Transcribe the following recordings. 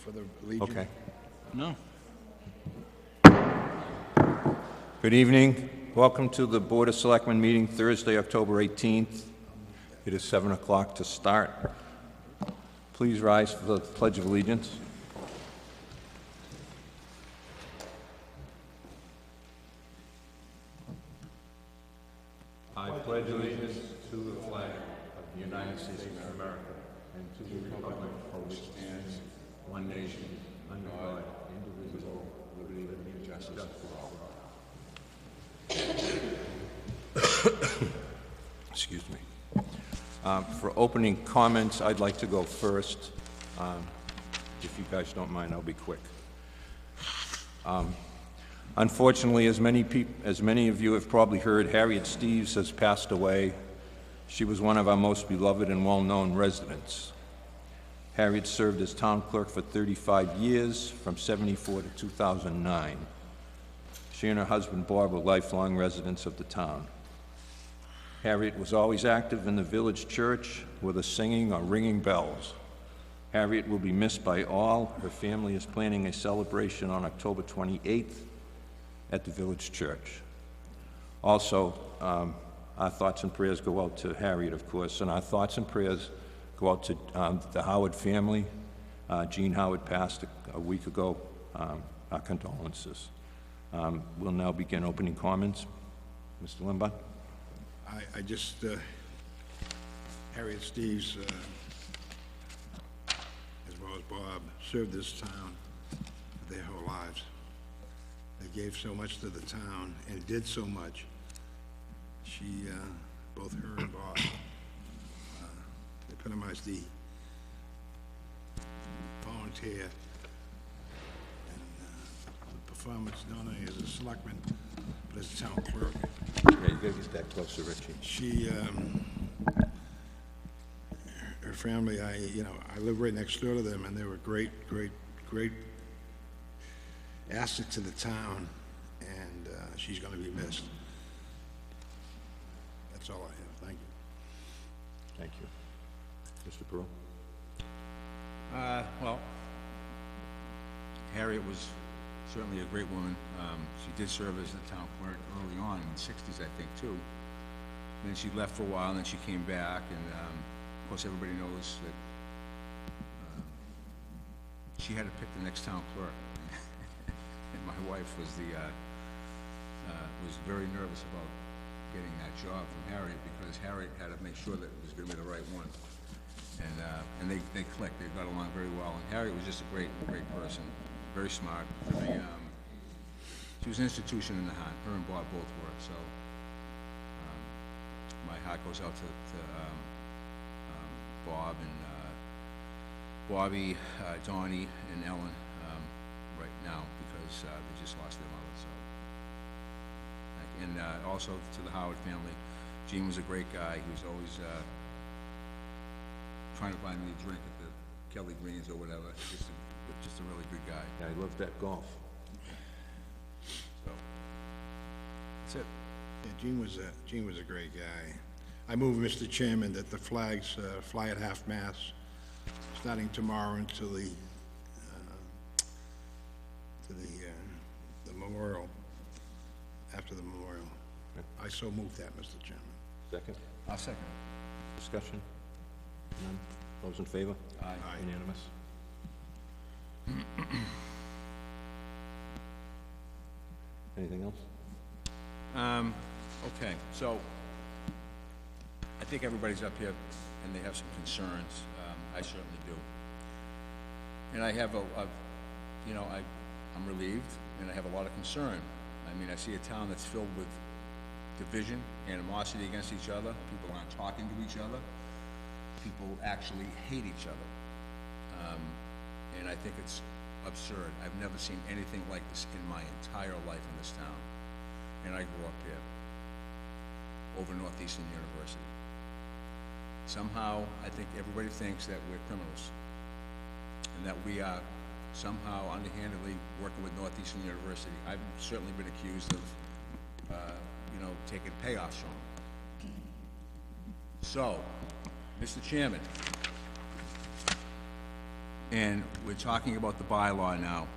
for the Legion? Okay. No. Good evening. Welcome to the Board of Selectmen meeting Thursday, October 18th. It is 7 o'clock to start. Please rise for the Pledge of Allegiance. I pledge allegiance to the flag of the United States of America and to the republic for which stands one nation, under God, indivisible, with liberty and justice for all. Excuse me. For opening comments, I'd like to go first. If you guys don't mind, I'll be quick. Unfortunately, as many of you have probably heard, Harriet Steves has passed away. She was one of our most beloved and well-known residents. Harriet served as town clerk for 35 years, from '74 to 2009. She and her husband Bob were lifelong residents of the town. Harriet was always active in the village church, whether singing or ringing bells. Harriet will be missed by all. Her family is planning a celebration on October 28th at the village church. Also, our thoughts and prayers go out to Harriet, of course, and our thoughts and prayers go out to the Howard family. Gene Howard passed a week ago. Our condolences. We'll now begin opening comments. Mr. Limbach? I just, Harriet Steves, as well as Bob, served this town their whole lives. They gave so much to the town and did so much. She, both her and Bob, epitomized the volunteer and the performance not only as a selectman, but as a town clerk. Yeah, you gotta get that closer, Richie. She, her family, I live right next door to them, and they were great asset to the town, and she's going to be missed. That's all I have. Thank you. Thank you. Mr. Pearl? Well, Harriet was certainly a great woman. She did serve as the town clerk early on in the 60s, I think, too. Then she left for a while, and then she came back, and of course everybody knows that she had to pick the next town clerk. And my wife was very nervous about getting that job from Harriet, because Harriet had to make sure that it was going to be the right one. And they clicked. They got along very well. And Harriet was just a great person, very smart. She was an institution in Nahant. Her and Bob both were. So my heart goes out to Bob and Bobby, Donnie, and Ellen right now, because they just lost their mother. So, and also to the Howard family. Gene was a great guy. He was always trying to buy me a drink at the Kelly Greens or whatever. Just a really good guy. Yeah, I love that golf. So that's it. Yeah, Gene was a great guy. I move, Mr. Chairman, that the flags fly at half-mast starting tomorrow until the memorial, after the memorial. Okay. I so move that, Mr. Chairman. Second? I'll second. Discussion? None? Those in favor? Aye. Aye. Unanimous? Anything else? Okay, so I think everybody's up here and they have some concerns. I certainly do. And I have I'm relieved, and I have a lot of concern. I mean, I see a town that's filled with division, animosity against each other. People aren't talking to each other. People actually hate each other. And I think it's absurd. I've never seen anything like this in my entire life in this town. And I grew up here, over Northeastern University. Somehow, I think everybody thinks that we're criminals, and that we are somehow underhandedly working with Northeastern University. I've certainly been accused of, taking payoffs from them. So, Mr. Chairman, and we're talking about the bylaw now.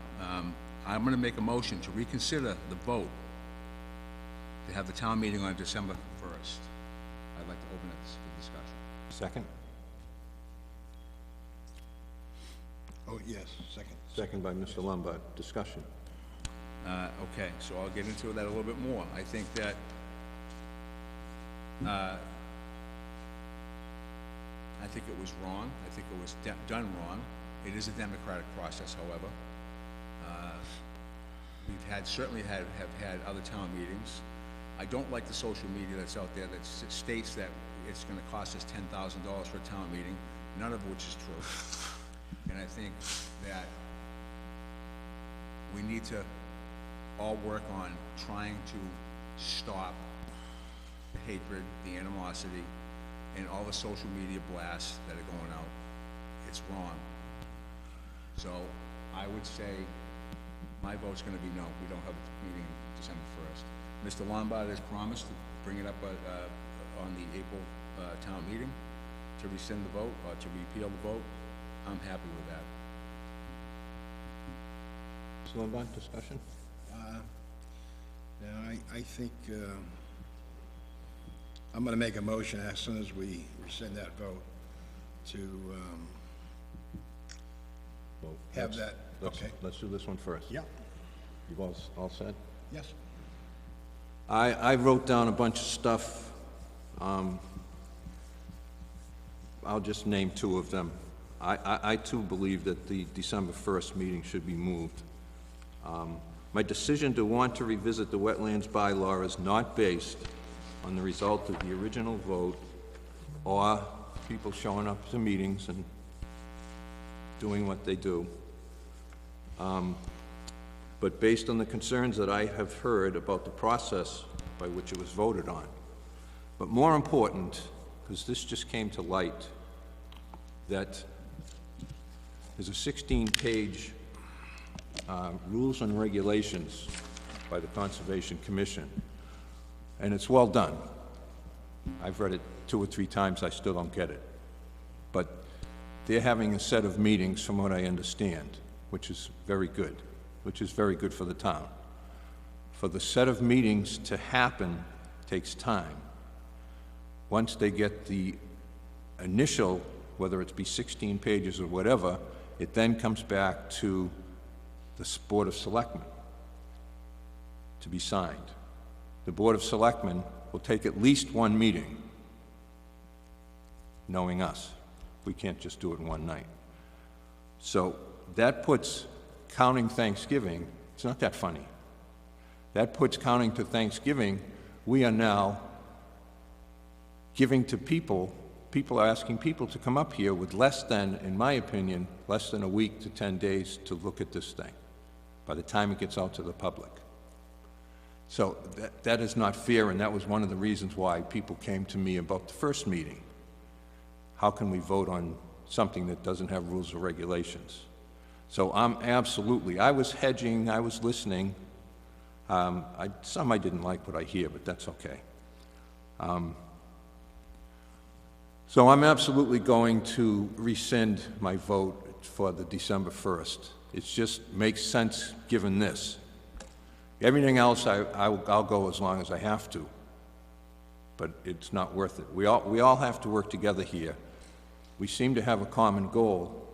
I'm gonna make a motion to reconsider the vote to have the town meeting on December 1st. I'd like to open it for discussion. Second? Oh, yes, second. Second by Mr. Lombard. Discussion. Okay, so I'll get into that a little bit more. I think that, I think it was wrong. I think it was done wrong. It is a democratic process, however. We've certainly have had other town meetings. I don't like the social media that's out there that states that it's gonna cost us $10,000 for a town meeting, none of which is true. And I think that we need to all work on trying to stop the hatred, the animosity, and all the social media blasts that are going out. It's wrong. So I would say my vote's gonna be no. We don't have a meeting December 1st. Mr. Lombard has promised to bring it up on the April town meeting to rescind the vote or to repeal the vote. I'm happy with that. Mr. Lombard, discussion? Now, I think, I'm gonna make a motion as soon as we rescind that vote to, Well, have that, okay. Let's do this one first. Yeah, You've all said? yes. I wrote down a bunch of stuff. I'll just name two of them. I too believe that the December 1st meeting should be moved. My decision to want to revisit the wetlands bylaw is not based on the result of the original vote or people showing up to meetings and doing what they do, but based on the concerns that I have heard about the process by which it was voted on. But more important, because this just came to light, that there's a 16-page rules and regulations by the Conservation Commission, and it's well done. I've read it 2 or 3 times, I still don't get it. But they're having a set of meetings, from what I understand, which is very good for the town. For the set of meetings to happen takes time. Once they get the initial, whether it be 16 pages or whatever, it then comes back to the Board of Selectmen to be signed. The Board of Selectmen will take at least one meeting, knowing us. We can't just do it in one night. So that puts, counting Thanksgiving, it's not that funny. That puts counting to Thanksgiving, we are now giving to people are asking people to come up here with less than, in my opinion, less than a week to 10 days to look at this thing by the time it gets out to the public. So that is not fair, and that was one of the reasons why people came to me about the first meeting. How can we vote on something that doesn't have rules or regulations? So I'm absolutely, I was hedging, I was listening. Some I didn't like what I hear, but that's okay. So I'm absolutely going to rescind my vote for the December 1st. It just makes sense given this. Everything else, I'll go as long as I have to, but it's not worth it. We all have to work together here. We seem to have a common goal,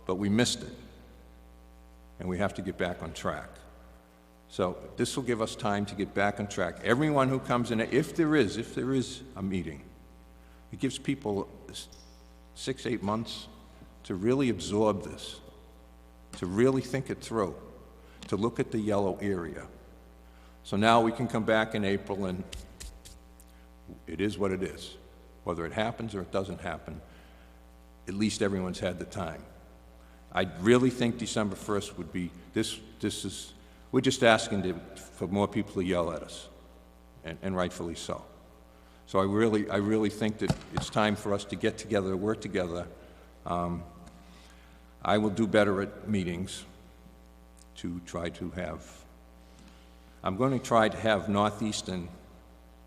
but we missed it, and we have to get back on track. So this will give us time to get back on track. Everyone who comes in, if there is a meeting, it gives people 6-8 months to really absorb this, to really think it through, to look at the yellow area. So now we can come back in April and it is what it is. Whether it happens or it doesn't happen, at least everyone's had the time. I really think December 1st would be, we're just asking for more people to yell at us, and rightfully so. So I really think that it's time for us to get together, work together. I will do better at meetings to try to have, I'm going to try to have Northeastern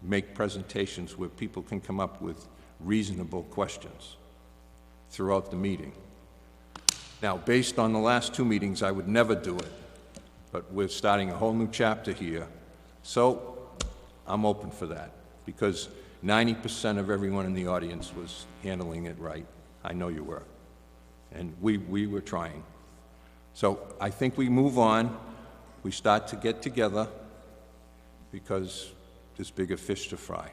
make presentations where people can come up with reasonable questions throughout the meeting. Now, based on the last 2 meetings, I would never do it, but we're starting a whole new chapter here, so I'm open for that, because 90% of everyone in the audience was handling it right. I know you were, and we were trying. So I think we move on, we start to get together, because there's bigger fish to fry.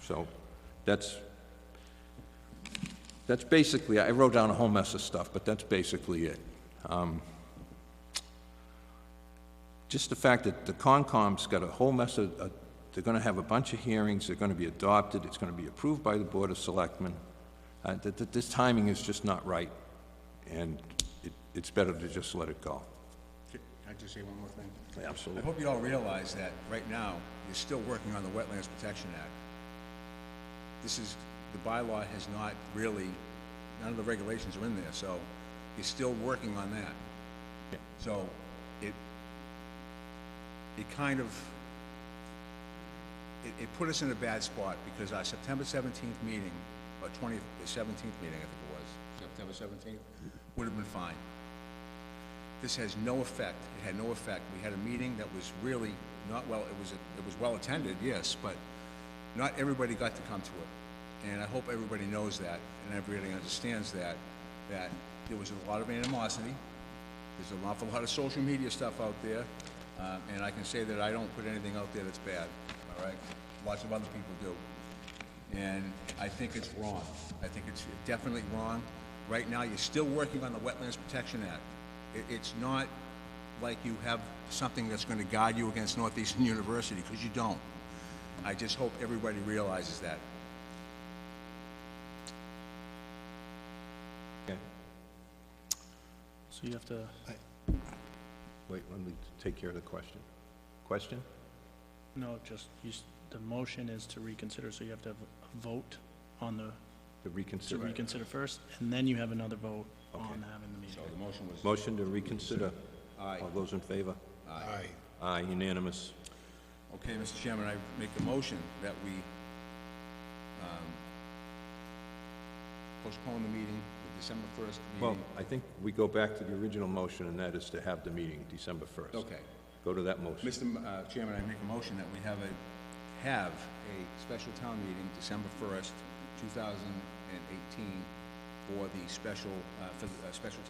So that's basically, I wrote down a whole mess of stuff, but that's basically it. Just the fact that the Concom's got a whole mess of, they're gonna have a bunch of hearings, they're gonna be adopted, it's gonna be approved by the Board of Selectmen. This timing is just not right, and it's better to just let it go. Can I just say one more thing? I Absolutely. hope you all realize that right now, you're still working on the Wetlands Protection Act. The bylaw has not really, none of the regulations are in there, so you're still working on that. Yeah. So it kind of, it put us in a bad spot, because our September 17th meeting, or the 17th meeting, I think it was, September 17th, would have been fine. This has no effect. It had no effect. We had a meeting that was really not well, it was well attended, yes, but not everybody got to come to it. And I hope everybody knows that, and everybody understands that there was a lot of animosity. There's an awful lot of social media stuff out there, and I can say that I don't put anything out there that's bad, all right? Lots of other people do. And I think it's wrong. I think it's definitely wrong. Right now, you're still working on the Wetlands Protection Act. It's not like you have something that's going to guard you against Northeastern University, because you don't. I just hope everybody realizes that. Okay. So you have to, Wait, let me take care of the question. Question? no, just, the motion is to reconsider, so you have to have a vote on the, To to reconsider? reconsider first, and then you have another vote on Okay. having the meeting. So the motion was... Motion to reconsider. Aye. All those in favor? Aye. Aye, unanimous. Okay, Mr. Chairman, I make a motion that we postpone the meeting, the December 1st Well, meeting. I think we go back to the original motion, and that is to have the meeting December 1st. Okay. Go to that motion. Mr. Chairman, I make a motion that we have a special town meeting December 1st, 2018, for the special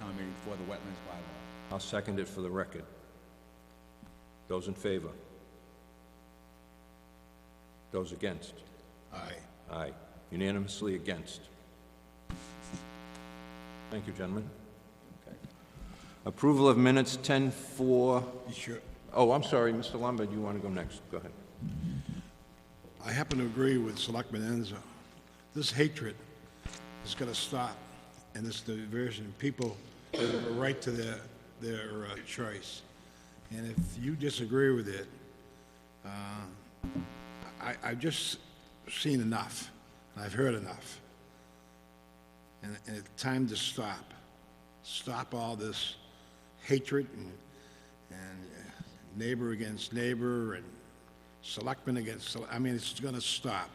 town meeting for the wetlands bylaw. I'll second it for the record. Those in favor? Those against? Aye. Aye. Unanimously against. Thank you, gentlemen. Okay. Approval of minutes 10-4. You sure? Oh, I'm sorry, Mr. Lombard, you want to go next? Go ahead. I happen to agree with Selectman Enzo. This hatred is going to stop, and this diversion. People have a right to their choice. And if you disagree with it, I've just seen enough. I've heard enough. And it's time to stop. Stop all this hatred and neighbor against neighbor and selectmen against, I mean, it's going to stop.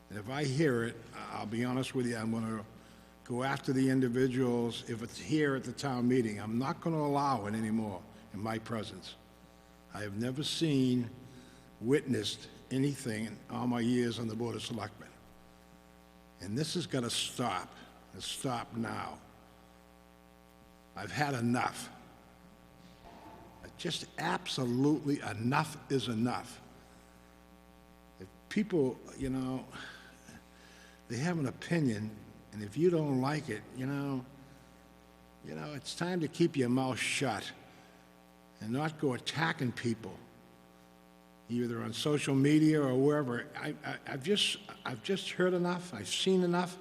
And if I hear it, I'll be honest with you, I'm going to go after the individuals. If it's here at the town meeting, I'm not going to allow it anymore in my presence. I have never seen, witnessed anything in all my years on the Board of Selectmen. And this is going to stop. It's stop now. I've had enough. Just absolutely enough is enough. If people, you know, they have an opinion, and if you don't like it, you know, it's time to keep your mouth shut and not go attacking people, either on social media or wherever. I've just heard enough. I've seen enough.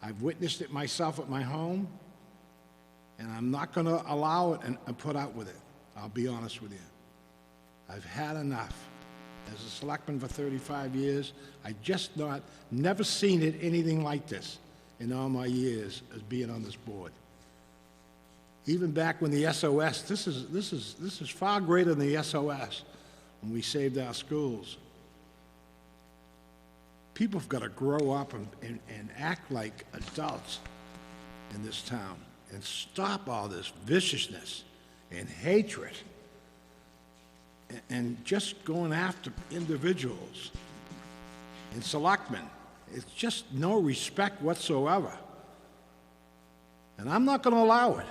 I've witnessed it myself at my home, and I'm not going to allow it and put out with it. I'll be honest with you. I've had enough. As a selectman for 35 years, I just never seen it anything like this in all my years as being on this board. Even back when the SOS, this is far greater than the SOS when we saved our schools. People have got to grow up and act like adults. in this town and stop all this viciousness and hatred and just going after individuals and selectmen. It's just no respect whatsoever. And I'm not going to allow it.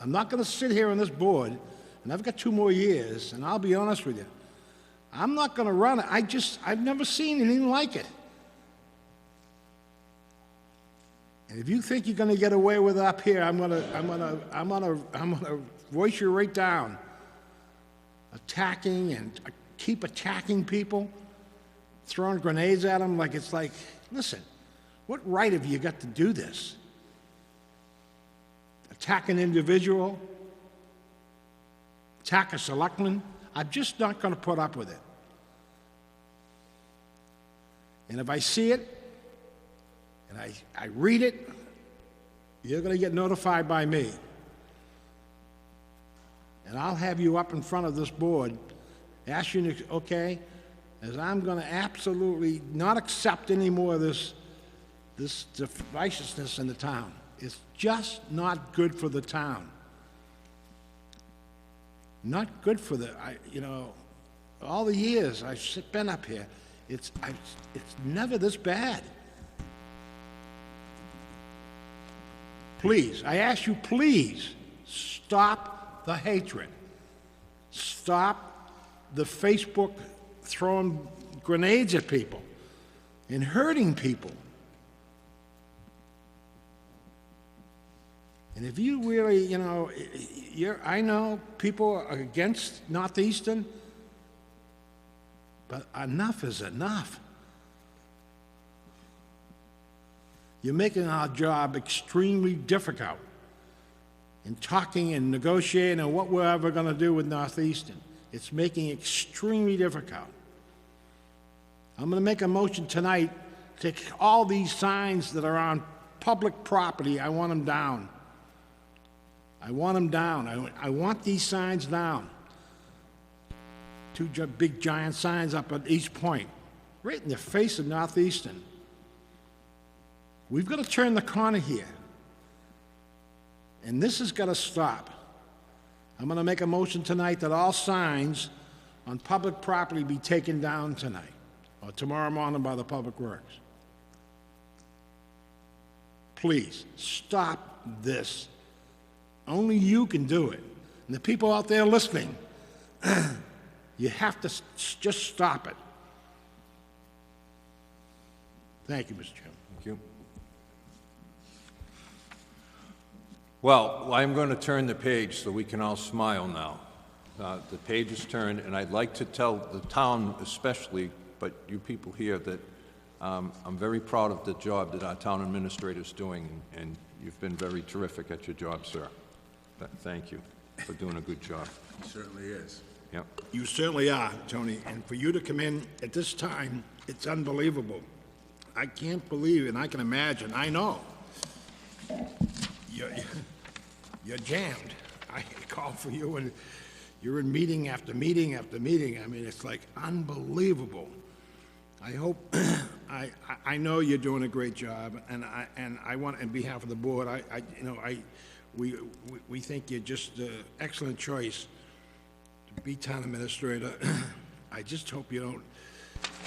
I'm not going to sit here on this board, and I've got 2 more years, and I'll be honest with you. I'm not going to run it. I've never seen anything like it. And if you think you're going to get away with it up here, I'm gonna voice you right down. Attacking and keep attacking people, throwing grenades at them like it's like, listen, what right have you got to do this? Attack an individual, attack a selectman. I'm just not going to put up with it. And if I see it, and I read it, you're going to get notified by me. And I'll have you up in front of this board, ask you, okay, as I'm going to absolutely not accept any more of this viciousness in the town. It's just not good for the town. Not good for all the years I've been up here, it's never this bad. Please, I ask you, please, stop the hatred. Stop the Facebook throwing grenades at people and hurting people. And if you really, I know people are against Northeastern, but enough is enough. You're making our job extremely difficult in talking and negotiating and what we're ever going to do with Northeastern. It's making it extremely difficult. I'm going to make a motion tonight, take all these signs that are on public property, I want them down. I want them down. I want these signs down. 2 big giant signs up at East Point, right in the face of Northeastern. We've got to turn the corner here. And this has got to stop. I'm going to make a motion tonight that all signs on public property be taken down tonight or tomorrow morning by the Public Works. Please, stop this. Only you can do it. And the people out there listening, you have to just stop it. Thank you, Mr. Chairman. Thank you. Well, I'm going to turn the page so we can all smile now. The page is turned, and I'd like to tell the town especially, but you people here, that I'm very proud of the job that our town administrator is doing, and you've been very terrific at your job, sir. Thank you for doing a good job. It certainly is. Yep. You certainly are, Tony, and for you to come in at this time, it's unbelievable. I can't believe, and I can imagine, I know. You're jammed. I call for you, and you're in meeting after meeting after meeting. I mean, it's like unbelievable. I hope, I know you're doing a great job, and I want, on behalf of the board, we think you're just an excellent choice to be town administrator. I just hope you don't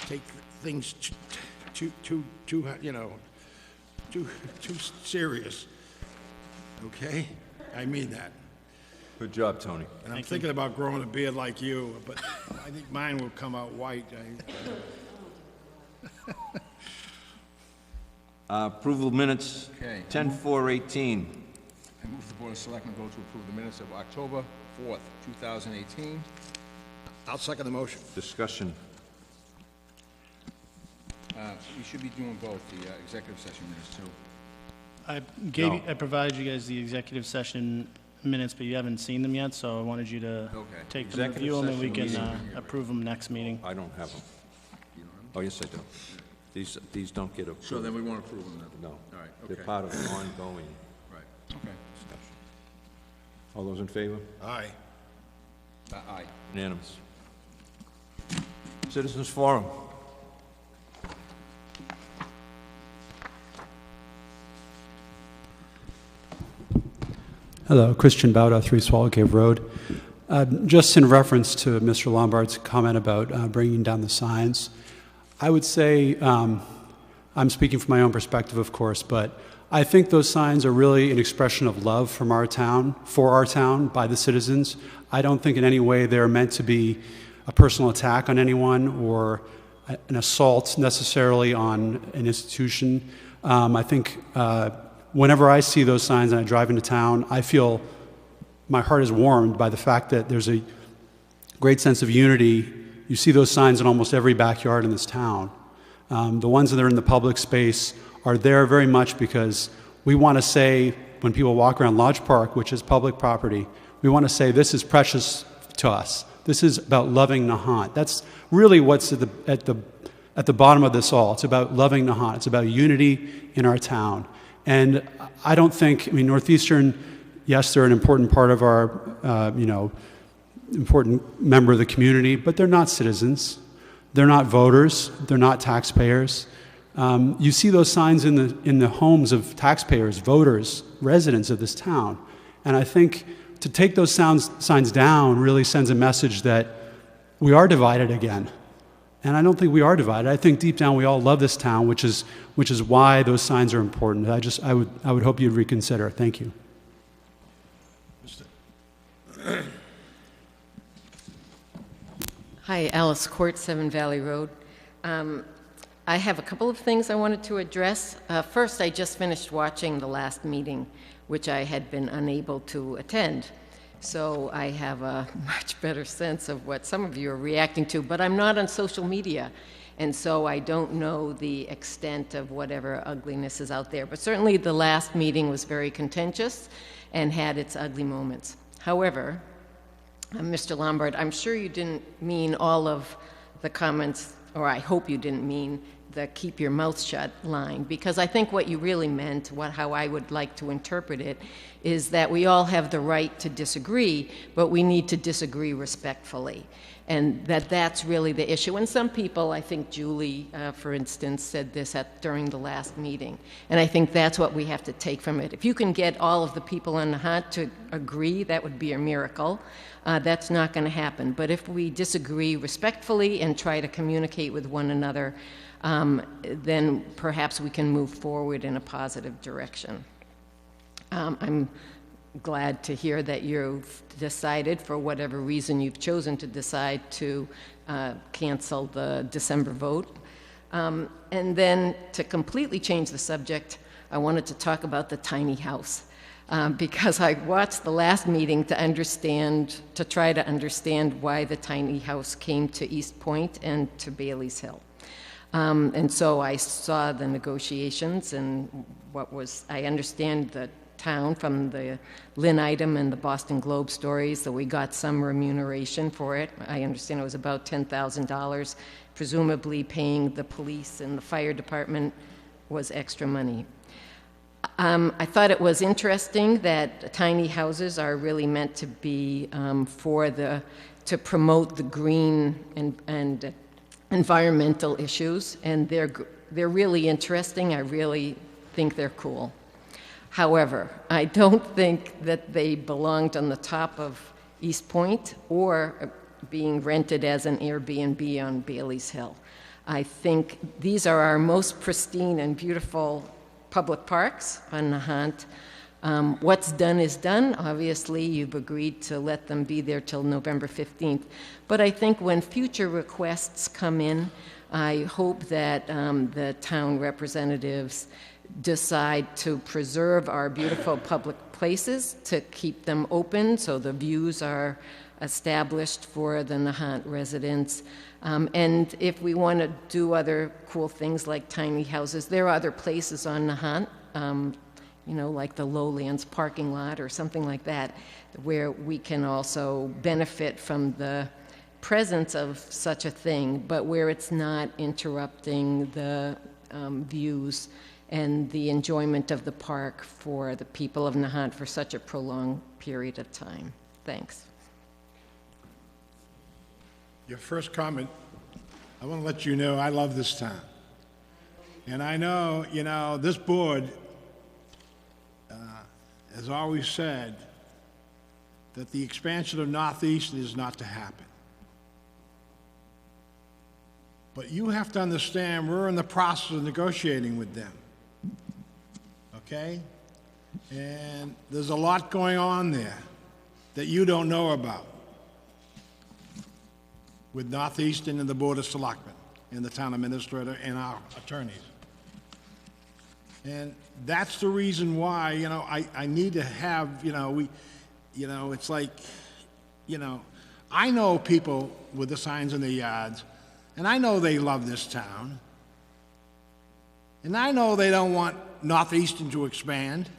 take things too serious. Okay? I mean that. Good job, Tony. And I'm thinking about growing a beard like you, but I think mine will come out white. Approval of minutes, Okay. 10/4/18. I move the Board of Selectmen vote to approve the minutes of October 4th, 2018. I'll second the motion. Discussion. We should be doing both, the executive session minutes, too. No. I provided you guys the executive session minutes, but you haven't seen them yet, so I wanted you to Okay. take them, Executive review them, and we session can meeting. approve them next meeting. I don't have them. Oh, yes, I do. These don't get approved. So then we won't approve them then? No. All right, They're okay. part of the ongoing Right, okay. discussion. All those in favor? Aye. Aye. Unanimous. Citizens Forum. Hello, Christian Bauda, 3 Swallow Cave Road. Just in reference to Mr. Lombard's comment about bringing down the signs, I would say, I'm speaking from my own perspective, of course, but I think those signs are really an expression of love from our town, for our town, by the citizens. I don't think in any way they're meant to be a personal attack on anyone or an assault necessarily on an institution. I think whenever I see those signs and I drive into town, I feel my heart is warmed by the fact that there's a great sense of unity. You see those signs in almost every backyard in this town. The ones that are in the public space are there very much because we want to say, when people walk around Lodge Park, which is public property, we want to say this is precious to us. This is about loving Nahant. That's really what's at the bottom of this all. It's about loving Nahant. It's about unity in our town. And I don't think, Northeastern, yes, they're an important part of our, important member of the community, but they're not citizens. They're not voters. They're not taxpayers. You see those signs in the homes of taxpayers, voters, residents of this town. And I think to take those signs down really sends a message that we are divided again. And I don't think we are divided. I think deep down we all love this town, which is why those signs are important. I would hope you'd reconsider. Thank you. Hi, Alice Court, 7 Valley Road. I have a couple of things I wanted to address. First, I just finished watching the last meeting, which I had been unable to attend. So I have a much better sense of what some of you are reacting to, but I'm not on social media, and so I don't know the extent of whatever ugliness is out there. But certainly the last meeting was very contentious and had its ugly moments. However, Mr. Lombard, I'm sure you didn't mean all of the comments, or I hope you didn't mean the keep your mouth shut line, because I think what you really meant, how I would like to interpret it, is that we all have the right to disagree, but we need to disagree respectfully. And that's really the issue. And some people, I think Julie, for instance, said this during the last meeting. And I think that's what we have to take from it. If you can get all of the people on Nahant to agree, that would be a miracle. That's not going to happen. But if we disagree respectfully and try to communicate with one another, then perhaps we can move forward in a positive direction. I'm glad to hear that you've decided, for whatever reason you've chosen to decide, to cancel the December vote. And then to completely change the subject, I wanted to talk about the tiny house. Because I watched the last meeting to try to understand why the tiny house came to East Point and to Bailey's Hill. And so I saw the negotiations and I understand the town from the Lynn item and the Boston Globe stories that we got some remuneration for it. I understand it was about $10,000, presumably paying the police and the fire department was extra money. I thought it was interesting that tiny houses are really meant to be to promote the green and environmental issues, and they're really interesting. I really think they're cool. However, I don't think that they belonged on the top of East Point or being rented as an Airbnb on Bailey's Hill. I think these are our most pristine and beautiful public parks on Nahant. What's done is done. Obviously, you've agreed to let them be there till November 15th. But I think when future requests come in, I hope that the town representatives decide to preserve our beautiful public places, to keep them open so the views are established for the Nahant residents. And if we want to do cool things like tiny houses, there are other places on Nahant, like the Lowlands parking lot or something like that, where we can also benefit from the presence of such a thing, but where it's not interrupting the views and the enjoyment of the park for the people of Nahant for such a prolonged period of time. Thanks. Your first comment, I want to let you know I love this town. And I know, this board has always said that the expansion of Northeastern is not to happen. But you have to understand, we're in the process of negotiating with them. Okay? And there's a lot going on there that you don't know about with Northeastern and the Board of Selectmen and the town administrator and our attorneys. And that's the reason why, you know, I need to have, it's like, I know people with the signs in their yards, and I know they love this town. And I know they don't want Northeastern to expand.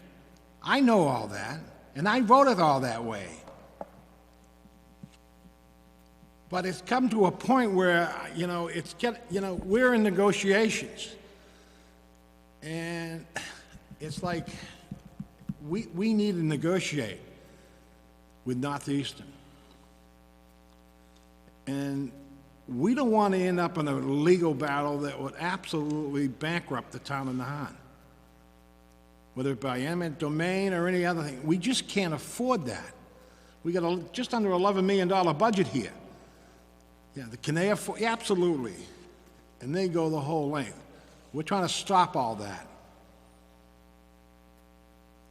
I know all that, and I voted all that way. But it's come to a point where, we're in negotiations. And it's like, we need to negotiate with Northeastern. And we don't want to end up in a legal battle that would absolutely bankrupt the town of Nahant. Whether it by eminent domain or any other thing. We just can't afford that. We got just under $11 million budget here. Yeah, can they afford? Yeah, absolutely. And they go the whole length. We're trying to stop all that.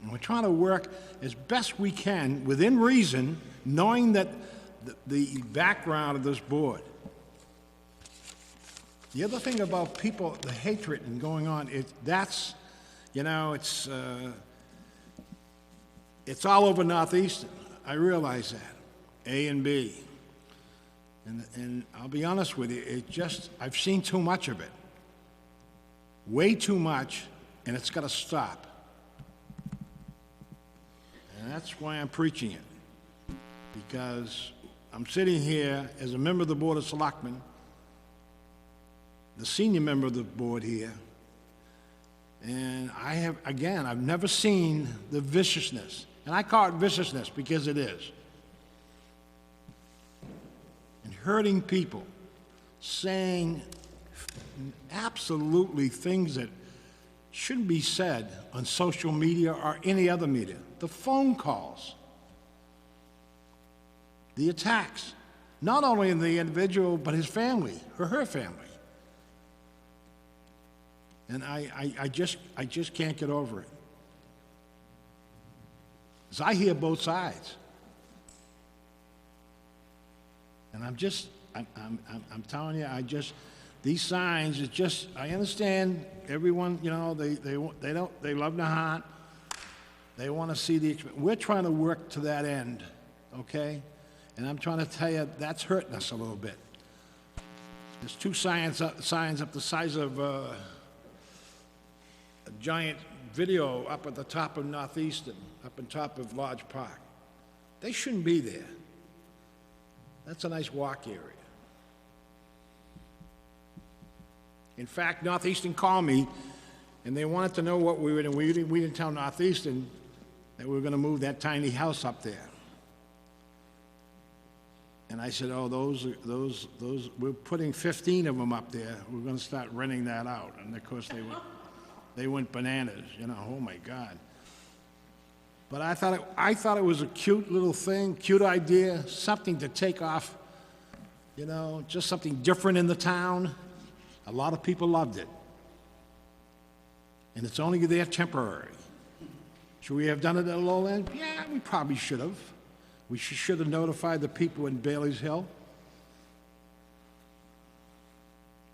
And we're trying to work as best we can, within reason, knowing that the background of this board. The other thing about people, the hatred and going on, it's all over Northeastern. I realize that. A and B. And I'll be honest with you, I've seen too much of it. Way too much, and it's got to stop. And that's why I'm preaching it. Because I'm sitting here as a member of the Board of Selectmen, the senior member of the board here, and I've never seen the viciousness. And I call it viciousness because it is. And hurting people, saying absolutely things that shouldn't be said on social media or any other media. The phone calls, the attacks, not only in the individual, but his family or her family. And I just can't get over it. Because I hear both sides. And I'm telling you, these signs, I understand everyone, they love Nahant. They want to see we're trying to work to that end, okay? And I'm trying to tell you, that's hurting us a little bit. There's two signs up the size of a giant video up at the top of Northeastern, up on top of Lodge Park. They shouldn't be there. That's a nice walk area. In fact, Northeastern called me, and they wanted to know what we were doing. We didn't tell Northeastern that we were going to move that tiny house up there. And I said, oh, those, we're putting 15 of them up there. We're going to start renting that out. And of course, they went bananas, oh my God. But I thought it was a cute little thing, cute idea, something to take off, just something different in the town. A lot of people loved it. And it's only there temporary. Should we have done it at a low end? Yeah, we probably should have. We should have notified the people in Bailey's Hill,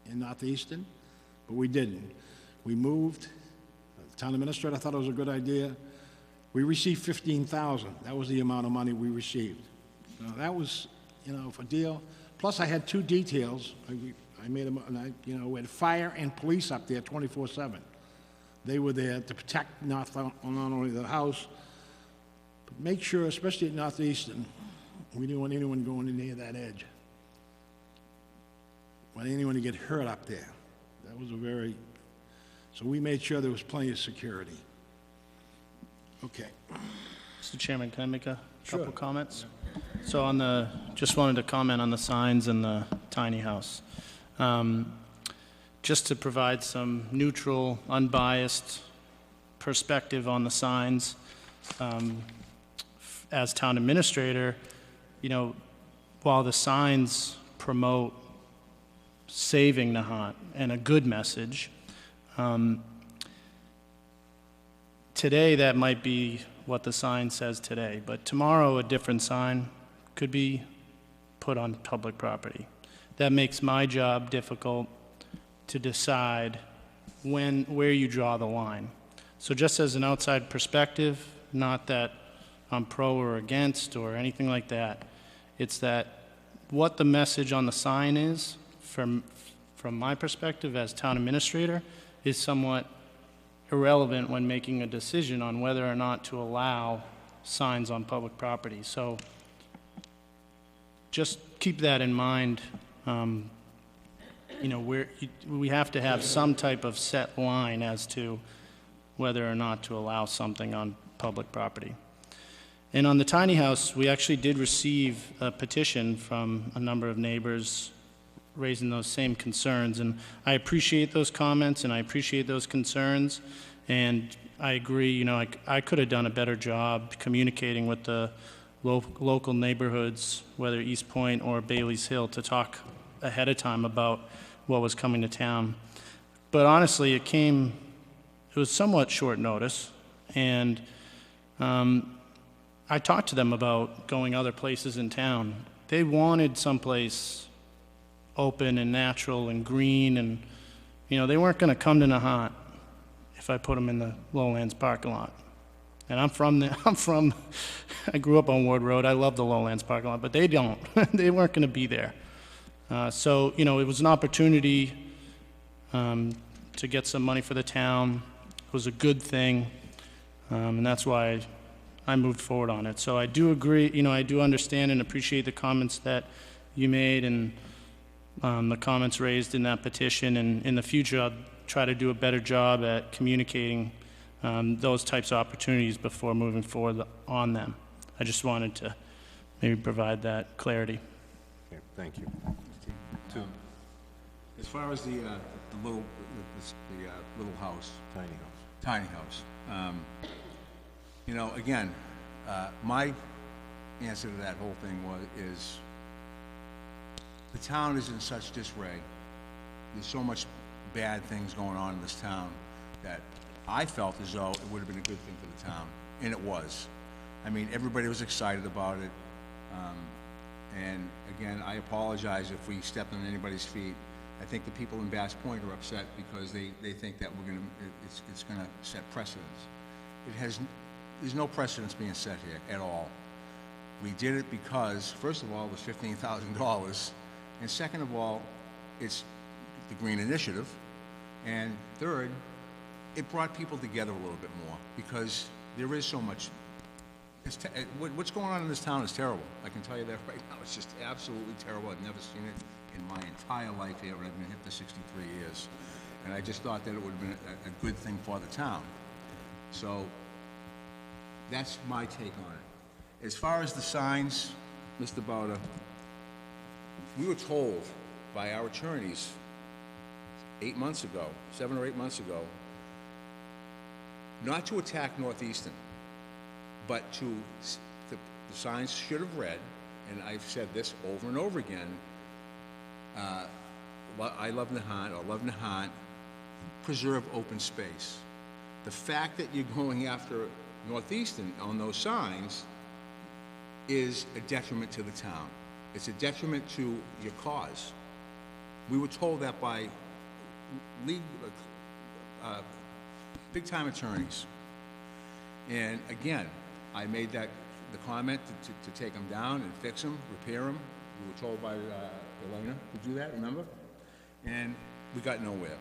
in Northeastern, but we didn't. We moved. The town administrator thought it was a good idea. We received $15,000. That was the amount of money we received. So that was, a deal. Plus, I had two details. I made them, and we had fire and police up there 24/7. They were there to protect not only the house, but make sure, especially at Northeastern, we didn't want anyone going in near that edge. We didn't want anyone to get hurt up there. That was so we made sure there was plenty of security. Okay. Mr. Chairman, can I make a Sure. couple comments? So just wanted to comment on the signs and the tiny house. Just to provide some neutral, unbiased perspective on the signs. as town administrator, you know, while the signs promote saving Nahant and a good message, today that might be what the sign says today, but tomorrow a different sign could be put on public property. That makes my job difficult to decide where you draw the line. So just as an outside perspective, not that I'm pro or against or anything like that, it's that what the message on the sign is, from my perspective as town administrator, is somewhat irrelevant when making a decision on whether or not to allow signs on public property. So just keep that in mind. You know, we have to have some type of set line as to whether or not to allow something on public property. And on the tiny house, we actually did receive a petition from a number of neighbors raising those same concerns. And I appreciate those comments and I appreciate those concerns. And I agree, you know, I could have done a better job communicating with the local neighborhoods, whether East Point or Bailey's Hill, to talk ahead of time about what was coming to town. But honestly, it was somewhat short notice. And I talked to them about going other places in town. They wanted someplace open and natural and green, and you know, they weren't going to come to Nahant if I put them in the Lowlands parking lot. And I grew up on Ward Road. I love the Lowlands parking lot, but they don't. They weren't going to be there. So, you know, it was an opportunity to get some money for the town. It was a good thing, and that's why I moved forward on it. So I do agree, you know, I do understand and appreciate the comments that you made and the comments raised in that petition, and in the future I'll try to do a better job at communicating those types of opportunities before moving forward on them. I just wanted to maybe provide that clarity. Okay, thank you. As far as the little house, tiny house, you know, again, my answer to that whole thing is the town is in such disarray. There's so much bad things going on in this town that I felt as though it would have been a good thing for the town, and it was. I mean, everybody was excited about it. And again, I apologize if we stepped on anybody's feet. I think the people in Bass Point are upset because they think that it's gonna set precedents. There's no precedents being set here at all. We did it because, first of all, it was $15,000, and second of all, it's the Green Initiative, and third, it brought people together a little bit more because there is so much. What's going on in this town is terrible. I can tell you that right now. It's just absolutely terrible. I've never seen it in my entire life here, and I've been here for 63 years. And I just thought that it would have been a good thing for the town. So that's my take on it. As far as the signs, Mr. Bauder, we were told by our attorneys 7 or 8 months ago, not to attack Northeastern, but the signs should have read, and I've said this over and over again, I love Nahant, or love Nahant, preserve open space. The fact that you're going after Northeastern on those signs is a detriment to the town. It's a detriment to your cause. We were told that by big-time attorneys. And again, I made the comment to take them down and fix them, repair them. We were told by Elena to do that, remember? And we got nowhere.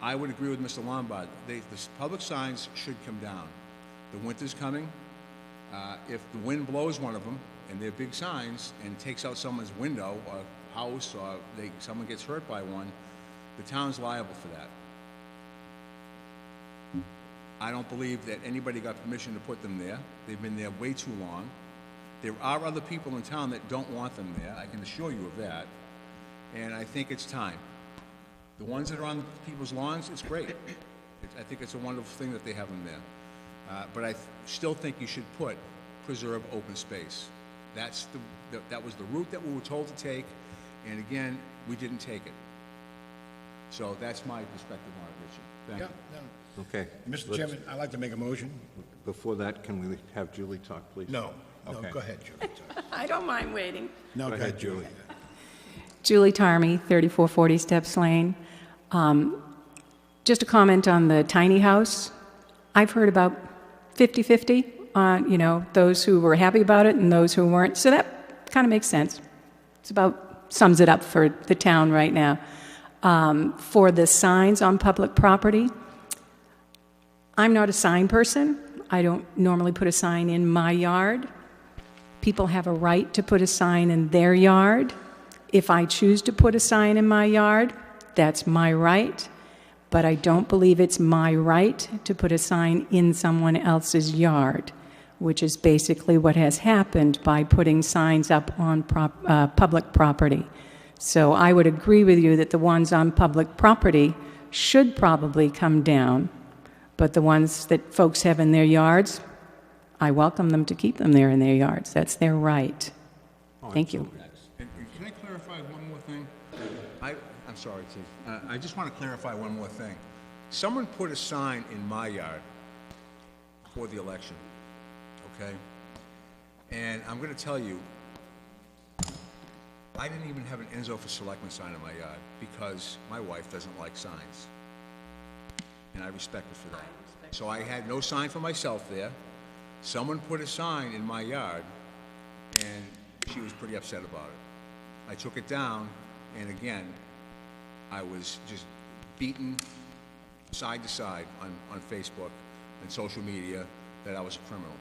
I would agree with Mr. Lombard. The public signs should come down. The winter's coming. If the wind blows one of them, and they're big signs, and takes out someone's window or house, or someone gets hurt by one, the town's liable for that. I don't believe that anybody got permission to put them there. They've been there way too long. There are other people in town that don't want them there. I can assure you of that. And I think it's time. The ones that are on people's lawns, it's great. I think it's a wonderful thing that they have them there. But I still think you should put preserve open space. That was the route that we were told to take, and again, we didn't take it. So that's my perspective on it, Richard. Thank you. Okay. Mr. Chairman, I'd like to make a motion. Before that, can we have Julie talk, please? No, Okay. go ahead, Julie. I don't mind waiting. No, go ahead, Julie. Julie Tarmy, 3440 Steps Lane. Just a comment on the tiny house. I've heard about 50-50 on, those who were happy about it and those who weren't. So that kind of makes sense. Sums it up for the town right now. For the signs on public property, I'm not a sign person. I don't normally put a sign in my yard. People have a right to put a sign in their yard. If I choose to put a sign in my yard, that's my right. But I don't believe it's my right to put a sign in someone else's yard, which is basically what has happened by putting signs up on public property. So I would agree with you that the ones on public property should probably come down, but the ones that folks have in their yards, I welcome them to keep them there in their yards. That's their right. Thank you. And can I clarify one more thing? I'm sorry, Chief. I just want to clarify one more thing. Someone put a sign in my yard for the election, okay? And I'm going to tell you, I didn't even have an Enzo for Selectmen sign in my yard because my wife doesn't like signs. And I respect her for that. So I had no sign for myself there. Someone put a sign in my yard, and she was pretty upset about it. I took it down, and again, I was just beaten side to side on Facebook and social media that I was a criminal.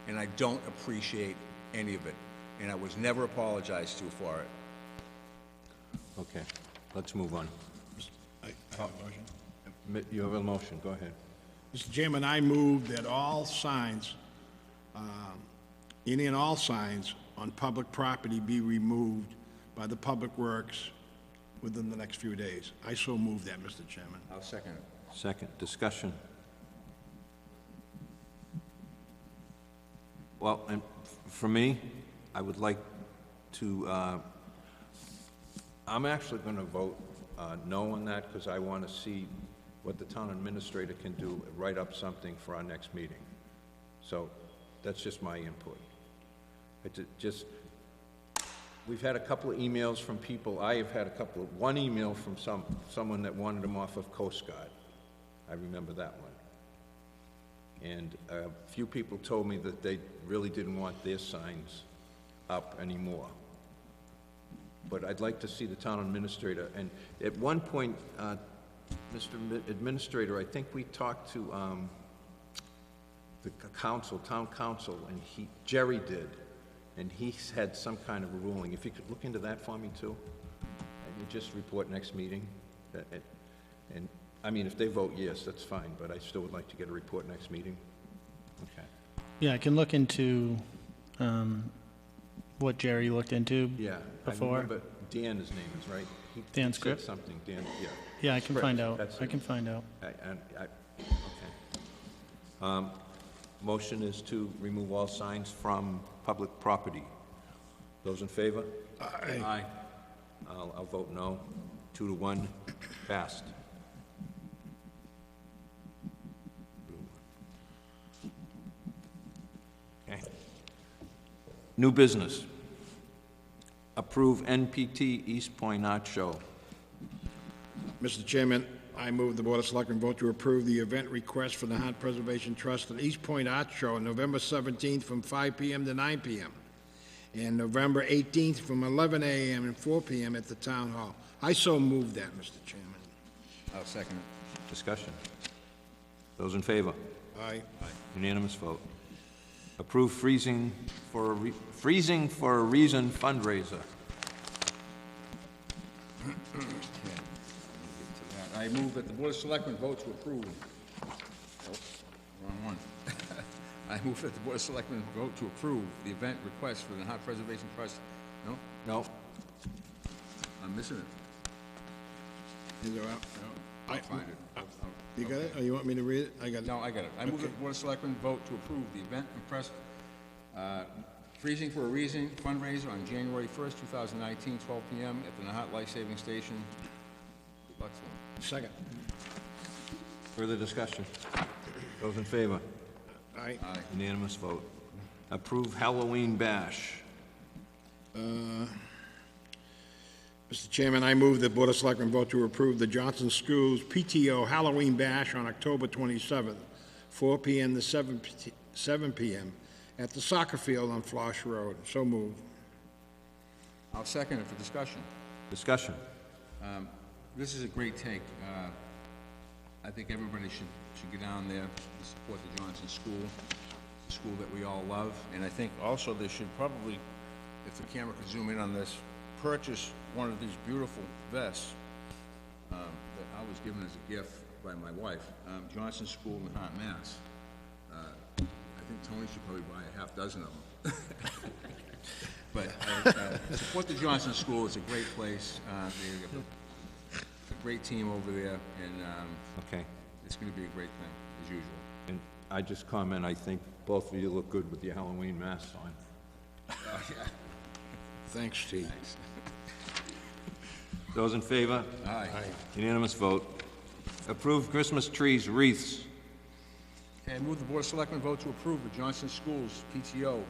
And I don't appreciate any of it. And I was never apologized to for it. Okay, let's move on. I have a motion. You have a motion, go ahead. Mr. Chairman, I move that all signs, any and all signs on public property be removed by the Public Works within the next few days. I so move that, Mr. Chairman. I'll second it. Second, discussion. Well, and for me, I would like to, I'm actually going to vote no on that because I want to see what the town administrator can do, write up something for our next meeting. So that's just my input. We've had a couple of emails from people. I have had one email from someone that wanted them off of Coast Guard. I remember that one. And a few people told me that they really didn't want their signs up anymore. But I'd like to see the town administrator. And at one point, Mr. Administrator, I think we talked to the town council, and Jerry did, and he had some kind of a ruling. If you could look into that for me too, and you just report next meeting. And I mean, if they vote yes, that's fine, but I still would like to get a report next meeting. Okay. Yeah, I can look into what Jerry looked into Yeah. before. I remember Dan, his name is, right? Dan he said Scripps? something, Dan, yeah. Yeah, I can find out. That's I it. can find out. Okay. Motion is to remove all signs from public property. Those in favor? Aye. Aye. I'll vote no. 2-1, passed. Okay. New business. Approve NPT East Point Art Show. Mr. Chairman, I move the Board of Selectmen vote to approve the event request for the Nahant Preservation Trust at East Point Art Show on November 17th from 5 p.m. to 9 p.m. and November 18th from 11 a.m. and 4 p.m. at the Town Hall. I so move that, Mr. Chairman. I'll second it. Discussion. Those in favor? Aye. Unanimous vote. Approve freezing for a reason fundraiser. I move that the Board of Selectmen vote to approve. Oh, wrong one. I move that the Board of Selectmen vote to approve the event request for the Nahant Preservation Trust. No? No. I'm missing it. Is there out? I'll find it. You got it, or you want me to read it? I got it. No, I got it. I move that the Board of Selectmen vote to approve the event and press, Freezing for a Reason fundraiser on January 1st, 2019, 12 p.m. at the Nahant Life Saving Station. Good luck to them. Second. Further discussion? Those in favor? Aye. Unanimous vote. Approve Halloween bash. Mr. Chairman, I move the Board of Selectmen vote to approve the Johnson Schools PTO Halloween Bash on October 27th, 4 p.m. to 7 p.m. at the soccer field on Floss Road. So moved. I'll second it for discussion. Discussion? This is a great take. I think everybody should get down there to support the Johnson School, the school that we all love. And I think also they should probably, if the camera could zoom in on this, purchase one of these beautiful vests that I was given as a gift by my wife. Johnson School in Nahant, Mass. I think Tony should probably buy a half dozen of them. But support the Johnson School. It's a great place. They have a great team over there, and Okay. it's going to be a great thing, as usual. And I just comment, I think both of you look good with your Halloween masks on. Thanks, T. Those in favor? Aye. Unanimous vote. Approve Christmas trees, wreaths. Okay, I move the Board of Selectmen vote to approve the Johnson Schools PTO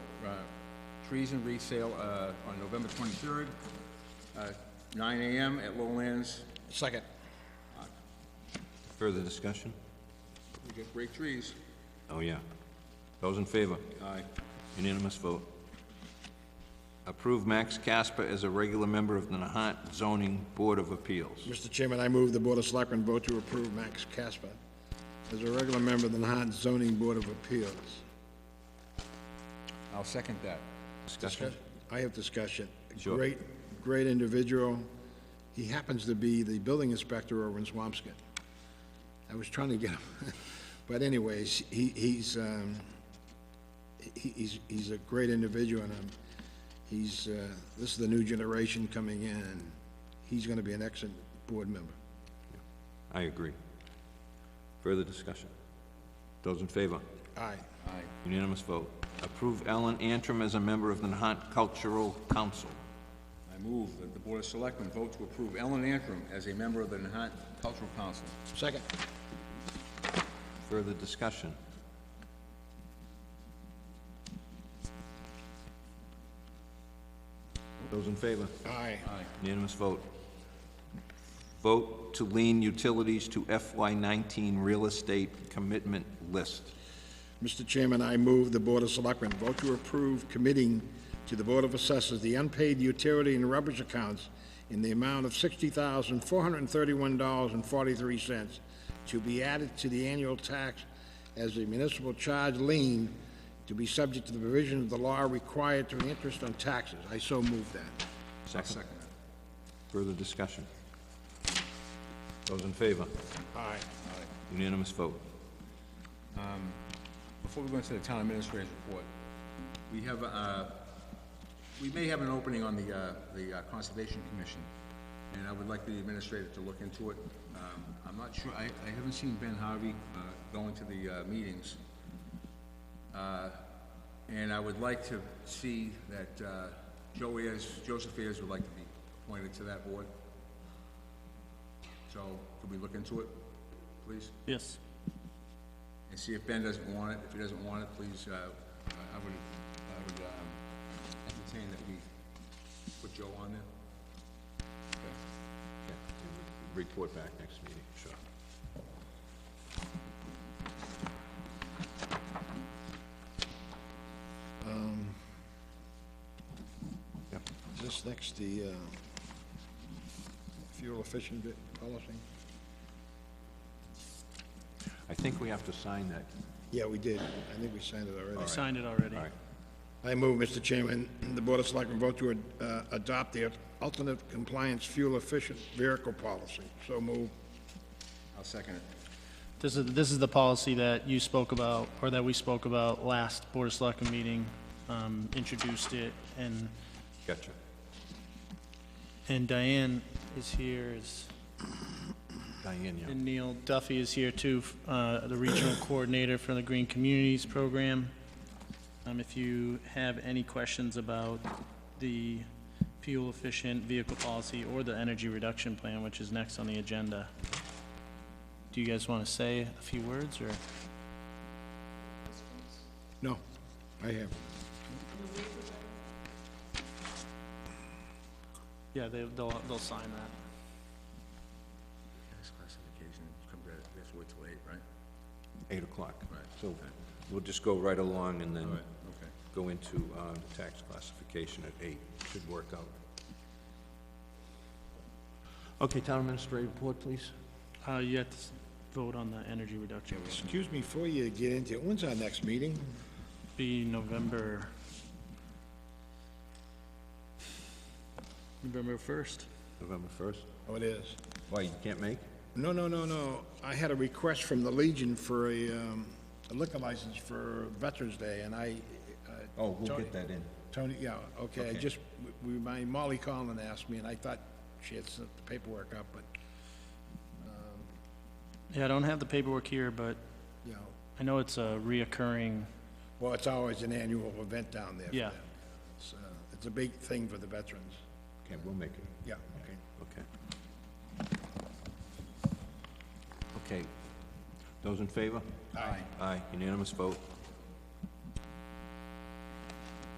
trees and wreath sale on November 23rd, 9 a.m. at Lowlands. Second. Further discussion? We get great trees. Oh, yeah. Those in favor? Aye. Unanimous vote. Approve Max Casper as a regular member of the Nahant Zoning Board of Appeals. Mr. Chairman, I move the Board of Selectmen vote to approve Max Casper as a regular member of the Nahant Zoning Board of Appeals. I'll second that. Discussion? I have discussion. Sure. Great individual. He happens to be the building inspector over in Swampscott. I was trying to get him, but anyways, he's a great individual, and this is the new generation coming in, and he's going to be an excellent board member. I agree. Further discussion? Those in favor? Aye. Aye. Unanimous vote. Approve Alan Antrim as a member of the Nahant Cultural Council. I move that the Board of Selectmen vote to approve Ellen Antrim as a member of the Nahant Cultural Council. Second. Further discussion? Those in favor? Aye. Unanimous vote. Vote to lean utilities to FY19 real estate commitment list. Mr. Chairman, I move the Board of Selectmen vote to approve committing to the Board of Assessors the unpaid utility and rubbish accounts in the amount of $60,431.43 to be added to the annual tax as a municipal charge lien to be subject to the provision of the law required to interest on taxes. I so move that. Second. Further discussion? Those in favor? Aye. Unanimous vote. Before we go into the town administrator's report, we have, we may have an opening on the Conservation Commission, and I would like the administrator to look into it. I'm not sure, I haven't seen Ben Harvey going to the meetings. And I would like to see that Joseph Ayers would like to be appointed to that board. So, could we look into it, please? Yes. And see if Ben doesn't want it. If he doesn't want it, please, I would entertain that we put Joe on there. Okay. Report back next meeting, sure. Yep. Is this next the fuel efficient policy? I think we have to sign that. Yeah, we did. I think we signed it already. I signed it already. All right. I move, Mr. Chairman, the Board of Selectmen vote to adopt the alternate compliance fuel efficient vehicle policy. So move. I'll second it. This is the policy that you spoke about, or that we spoke about last Board of Selectmen meeting, introduced it, Gotcha. and Diane is here, Diane, yeah. And Neil Duffy is here too, the regional coordinator for the Green Communities Program. If you have any questions about the fuel-efficient vehicle policy or the energy reduction plan, which is next on the agenda, do you guys want to say a few words, or? No, I have. Yeah, they'll sign that. Tax classification, come to, I guess, wait till 8, right? 8 o'clock. Right. So we'll just go right along and then All right, okay. go into the tax classification at 8. Should work out. Okay, Town Administrator report, please. You have to vote on the energy reduction. Excuse me, before you get into it, when's our next meeting? Be November 1st. November 1st. Oh, it is. Why, you can't make? No. I had a request from the Legion for a liquor license for Veterans Day, and I... Oh, we'll Tony- get that in. Tony, yeah, okay, Okay. my Molly Collin asked me, and I thought she had sent the paperwork up, but, Yeah, I don't have the paperwork here, but you know, I know it's a reoccurring, well, it's always an annual event down there for Yeah. them. It's a big thing for the veterans. Okay, we'll make it. Yeah, okay. Okay. Okay. Those in favor? Aye. Aye, unanimous vote.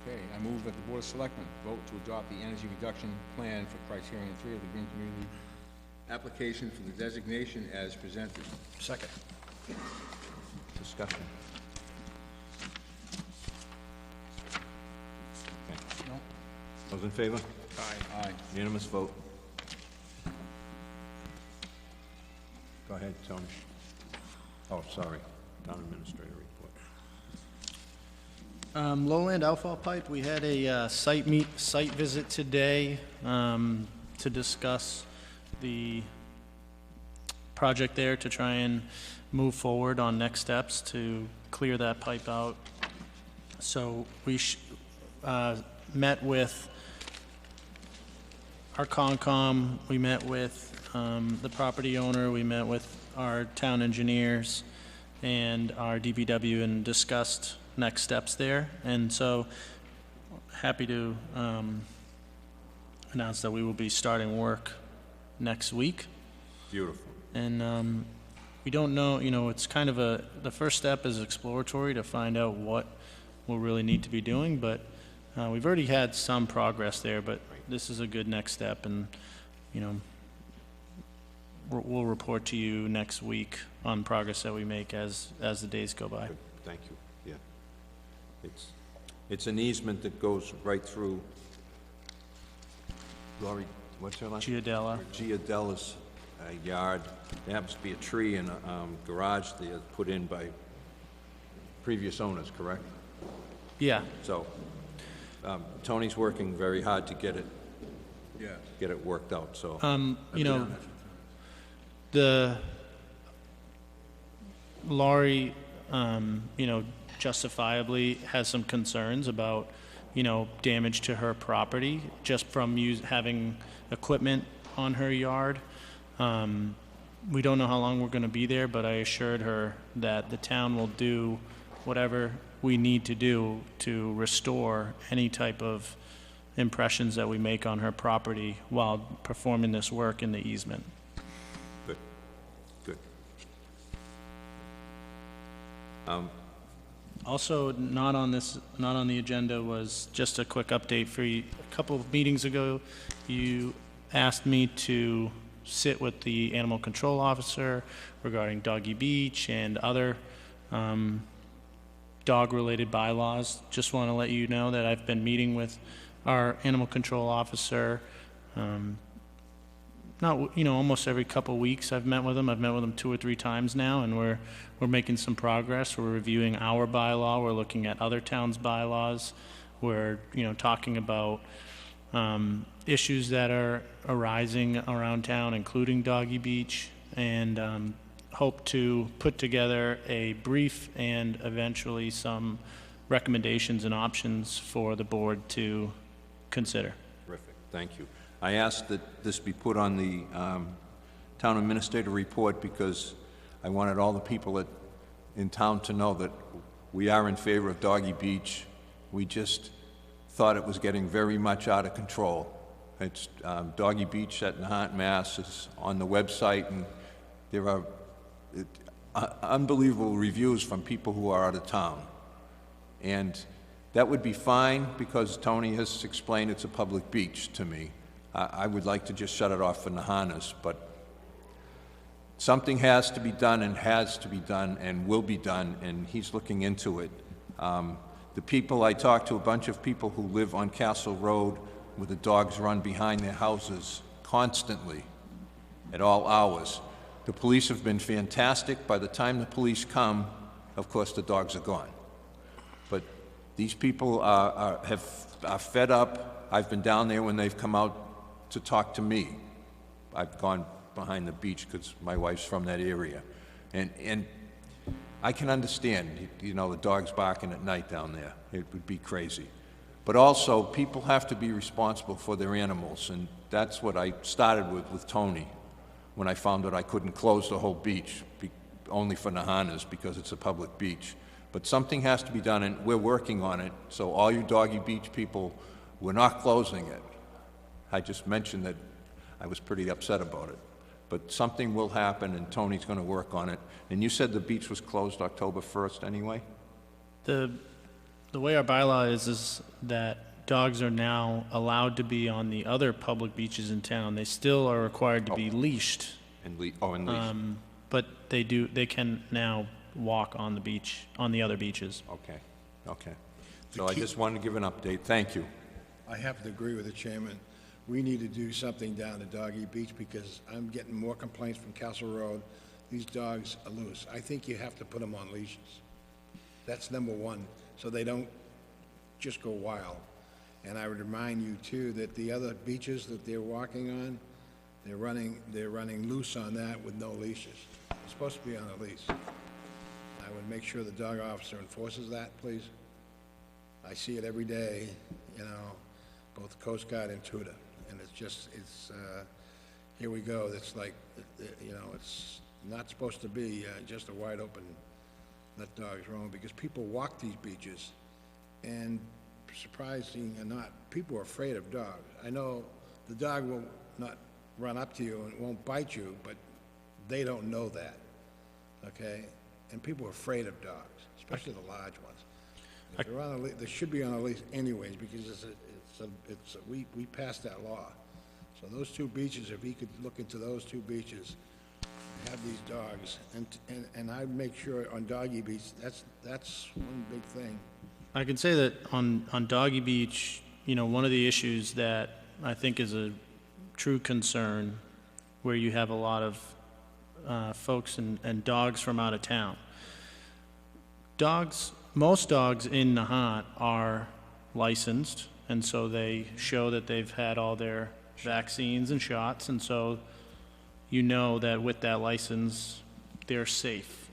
Okay, I move that the Board of Selectmen vote to adopt the energy reduction plan for Criterion 3 of the Green Community application for the designation as presented. Second. Discussion. Okay. Those in favor? Aye. Unanimous vote. Go ahead, Tony. Oh, sorry. Town Administrator report. Lowland outfall pipe, we had a site visit today to discuss the project there, to try and move forward on next steps to clear that pipe out. So we met with our Concom, we met with the property owner, we met with our town engineers and our DPW and discussed next steps there. And so, happy to announce that we will be starting work next week. Beautiful. And we don't know, it's kind of the first step is exploratory to find out what we'll really need to be doing, but we've already had some progress there, but this is a good next step, and, we'll report to you next week on progress that we make as the days go by. Good. Thank you. Yeah. It's an easement that goes right through, Laurie, what's her last name? Giadella. Giadella's yard. There happens to be a tree in a garage there put in by previous owners, correct? Yeah, So, Tony's working very hard to get Yeah. it worked out, so. the Laurie, justifiably has some concerns about, damage to her property just from having equipment on her yard. We don't know how long we're going to be there, but I assured her that the town will do whatever we need to do to restore any type of impressions that we make on her property while performing this work in the easement. Good. Good. Also, not on the agenda was just a quick update for you. A couple of meetings ago, you asked me to sit with the animal control officer regarding Doggy Beach and other dog-related bylaws. Just want to let you know that I've been meeting with our animal control officer, almost every couple weeks I've met with him. I've met with him 2 or 3 times now, and we're making some progress. We're reviewing our bylaw. We're looking at other towns' bylaws. We're, talking about issues that are arising around town, including Doggy Beach, and hope to put together a brief and eventually some recommendations and options for the board to consider. Terrific. Thank you. I asked that this be put on town administrator report because I wanted all the people in town to know that we are in favor of Doggy Beach. We just thought it was getting very much out of control. It's Doggy Beach at Nahant, Mass. is on the website, and there are unbelievable reviews from people who are out of town. And that would be fine because Tony has explained it's a public beach to me. I would like to just shut it off for Nahanters, but something has to be done and will be done, and he's looking into it. The people, I talked to a bunch of people who live on Castle Road where the dogs run behind their houses constantly at all hours. The police have been fantastic. By the time the police come, of course, the dogs are gone. But these people are fed up. I've been down there when they've come out to talk to me. I've gone behind the beach because my wife's from that area. And I can understand, you know, the dogs barking at night down there. It would be crazy. But also, people have to be responsible for their animals, and that's what I started with Tony when I found that I couldn't close the whole beach, only for Nahanters because it's a public beach. But something has to be done, and we're working on it. So all you Doggy Beach people, we're not closing it. I just mentioned that I was pretty upset about it. But something will happen, and Tony's going to work on it. And you said the beach was closed October 1st anyway? The way our bylaw is that dogs are now allowed to be on the other public beaches in town. They still are required to be leashed. And leashed. But they can now walk on the beach, on the other beaches. Okay. So I just wanted to give an update. Thank you. I have to agree with the chairman. We need to do something down at Doggy Beach because I'm getting more complaints from Castle Road. These dogs are loose. I think you have to put them on leashes. That's number one, so they don't just go wild. And I would remind you too that the other beaches that they're walking on, they're running loose on that with no leashes. It's supposed to be on a leash. I would make sure the dog officer enforces that, please. I see it every day, you know, both Coast Guard and Tudor. And here we go. It's like, you know, it's not supposed to be just a wide open, let dogs roam, because people walk these beaches, and surprising or not, people are afraid of dogs. I know the dog will not run up to you and won't bite you, but they don't know that, okay? And people are afraid of dogs, especially the large ones. If they're on a leash, they should be on a leash anyways, because we passed that law. So those two beaches, if he could look into those two beaches, have these dogs, and I'd make sure on Doggy Beach, that's one big thing. I can say that on Doggy Beach, you know, one of the issues that I think is a true concern, where you have a lot of folks and dogs from out of town. Most dogs in Nahant are licensed, and so they show that they've had all their vaccines and shots, and so you know that with that license, they're safe,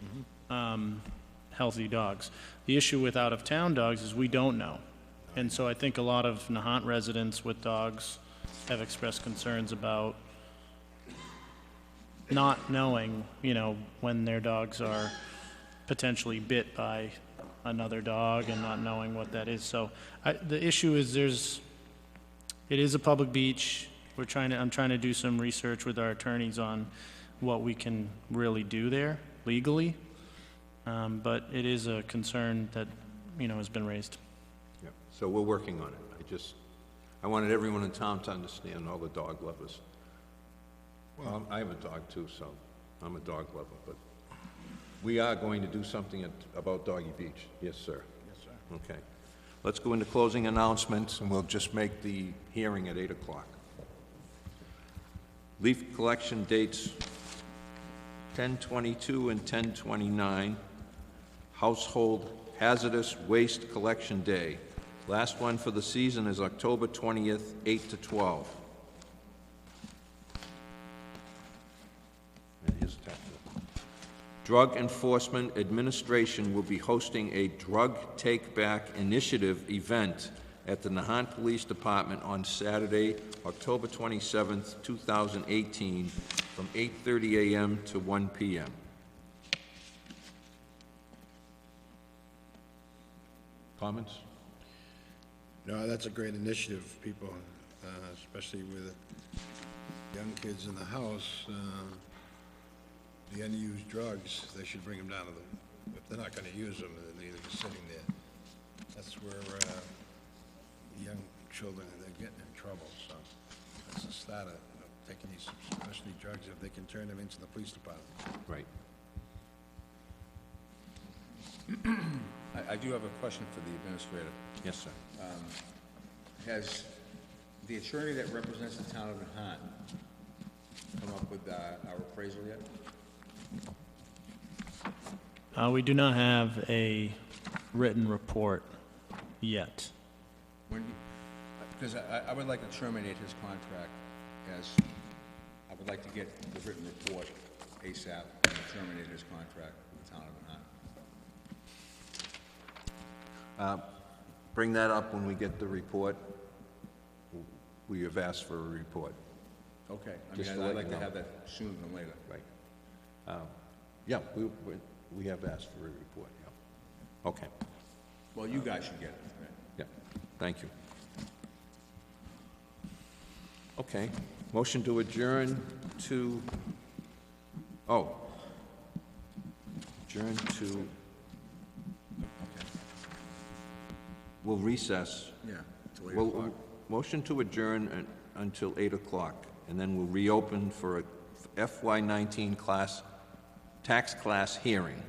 healthy dogs. The issue with out-of-town dogs is we don't know. And so I think a lot of Nahant residents with dogs have expressed concerns about not knowing, you know, when their dogs are potentially bit by another dog and not knowing what that is. So the issue is it is a public beach. I'm trying to do some research with our attorneys on what we can really do there legally. But it is a concern that, you know, has been raised. Yeah. So we're working on it. I wanted everyone in town to understand, all the dog lovers. Well, I have a dog too, so I'm a dog lover, but we are going to do something about Doggy Beach. Yes, sir. Yes, sir. Okay. Let's go into closing announcements, and we'll just make the hearing at 8 o'clock. Leaf collection dates 10/22 and 10/29. Household Hazardous Waste Collection Day. Last one for the season is October 20th, 8 to 12. And here's the text. Drug Enforcement Administration will be hosting a Drug Take Back Initiative event at the Nahant Police Department on Saturday, October 27th, 2018, from 8:30 a.m. to 1 p.m. Comments? No, that's a great initiative, people, especially with young kids in the house, the unused drugs, they should bring them down to the, if they're not gonna use them, they're just sitting there. That's where, young children, they're getting in trouble, so that's the start of taking these specialty drugs, if they can turn them into the police department. Right. I do have a question for the administrator. Yes, sir. Has the attorney that represents the town of Nahant come up with our appraisal yet? We do not have a written report yet. Because I would like to terminate his contract as, I would like to get the written report ASAP and terminate his contract with the town of Nahant. Bring that up when we get the report. We have asked for a report. Okay, Just to I'd let like you to know. have that sooner than later. Right. Yeah, we have asked for a report, yeah. Okay, Well, you guys should get it, right? yeah, thank you. Okay, motion to adjourn to, adjourn to, we'll recess. Yeah, till 8 Well, o'clock. motion to adjourn until 8 o'clock, and then we'll reopen for a FY19 tax class hearing,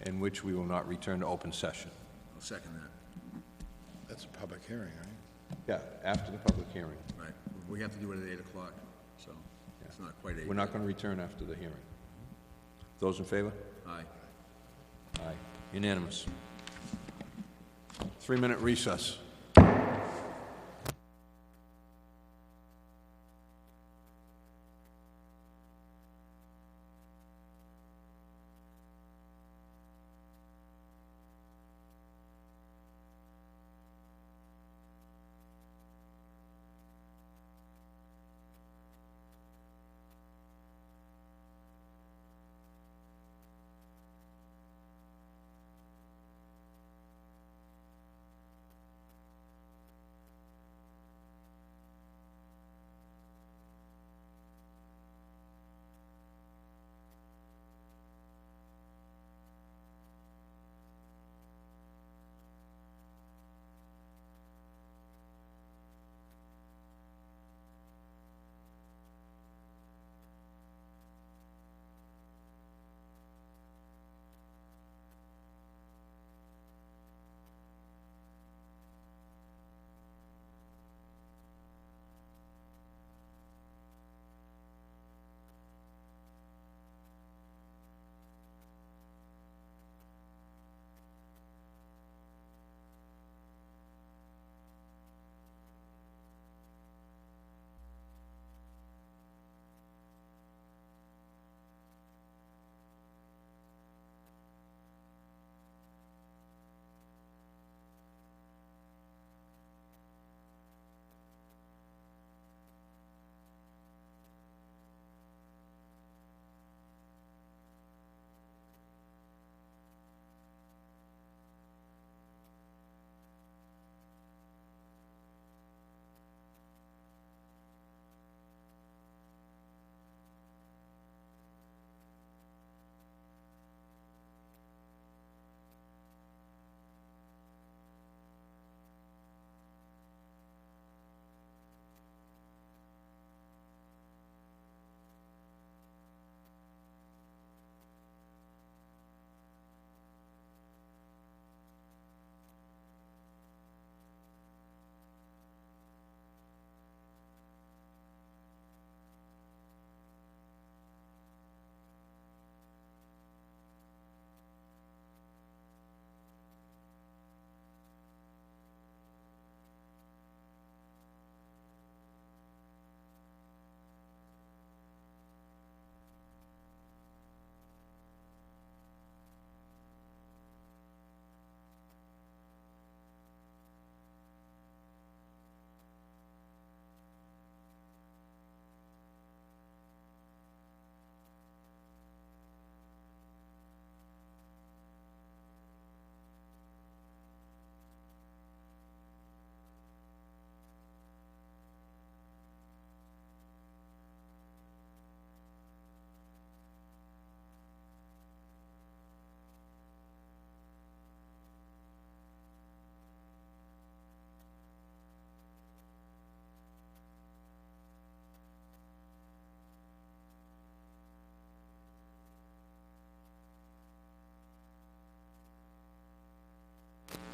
in which we will not return to open session. I'll second that. That's a public hearing, right? Yeah, after the public hearing. Right, we have to do it at 8 o'clock, so it's not quite 8. We're not going to return after the hearing. Those in favor? Aye. Aye. Unanimous. 3-minute recess.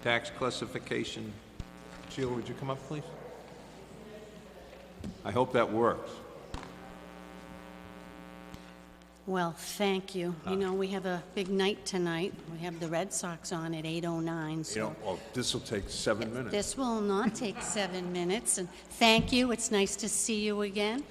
tax classification. Sheila, would you come up, please? I hope that works. Well, thank you. You know, we have a big night tonight. We have the Red Sox on at 8:09, so Well, this will take 7 minutes. this will not take 7 minutes. And thank you. It's nice to see you again.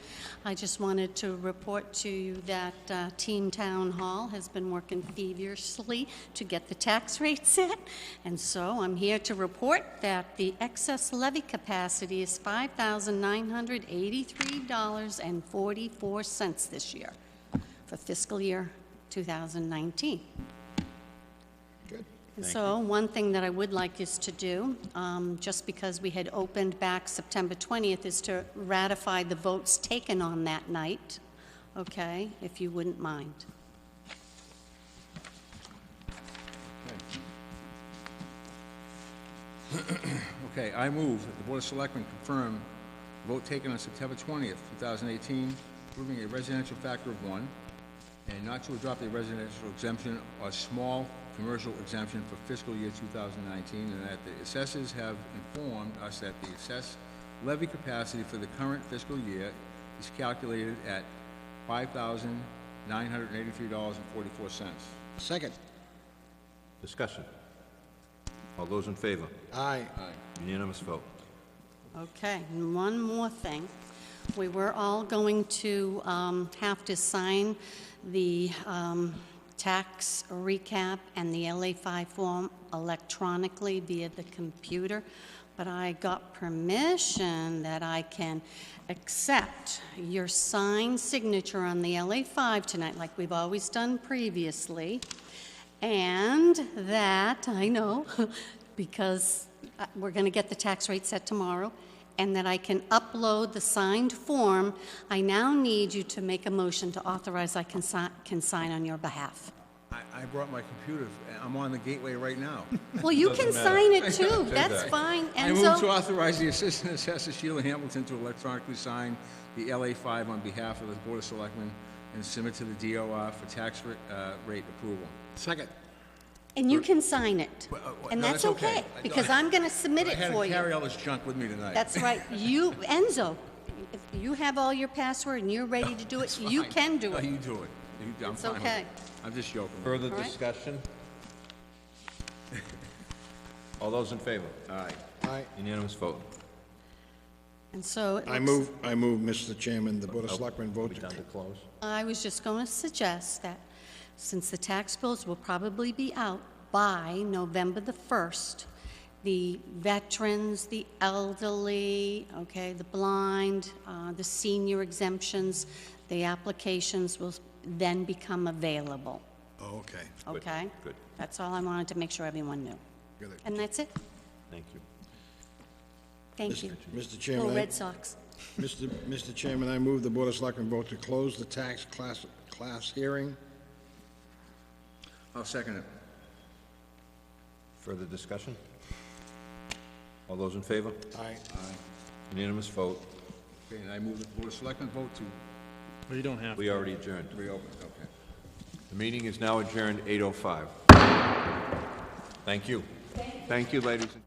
I just wanted to report to you that Team Town Hall has been working feverishly to get the tax rate set. And so I'm here to report that the excess levy capacity is $5,983.44 this year, for fiscal year 2019. Good. And so one thing that I would like us to do, just because we had opened back September 20th, is to ratify the votes taken on that night, okay, if you wouldn't mind. Okay, I move that the Board of Selectmen confirm the vote taken on September 20th, 2018, approving a residential factor of 1, and not to adopt a residential exemption or small commercial exemption for fiscal year 2019, and that the assessors have informed us that the assessed levy capacity for the current fiscal year is calculated at $5,983.44. Second. Discussion. All those in favor? Aye. Unanimous vote. Okay, and one more thing. We were all going to have to sign the tax recap and the LA5 form electronically via the computer, but I got permission that I can accept your signed signature on the LA5 tonight, like we've always done previously, and that, I know, because we're going to get the tax rate set tomorrow, and that I can upload the signed form. I now need you to make a motion to authorize I can sign on your behalf. I brought my computer. I'm on the gateway right now. Well, you can sign it too. That's fine. I move to Enzo, authorize the Assistant Assessor Sheila Hamilton to electronically sign the LA5 on behalf of the Board of Selectmen and submit to the DOR for tax rate approval. Second. and you can sign it. And no, that's that's okay. okay, because I'm going to submit it I had for to you. carry all this junk with me tonight. That's right. You, Enzo, if you have all your password and you're ready to do it, you Fine. can do No, it. you do it. I'm It's fine with okay. it. I'm just joking. Further All right. discussion? All those in favor? Aye. Aye. Unanimous vote. And so it I looks- move, Mr. Chairman, the Board of Selectmen vote We to done to close? I was just going to suggest that since the tax bills will probably be out by November the 1st, the veterans, the elderly, okay, the blind, the senior exemptions, the applications will then become available, Oh, okay. okay? Good. That's all I wanted to make sure everyone knew. Good. And that's it. Thank you. Thank you. Mr. Go Chairman, Red Sox. Mr. Chairman, I move the Board of Selectmen vote to close the tax class hearing. I'll second it. Further discussion? All those in favor? Aye. Unanimous vote. Okay, and I move the Board of Selectmen vote to Well, you don't have We already adjourned. reopen. Okay. The meeting is now adjourned 8:05. Thank you. Thank you, ladies and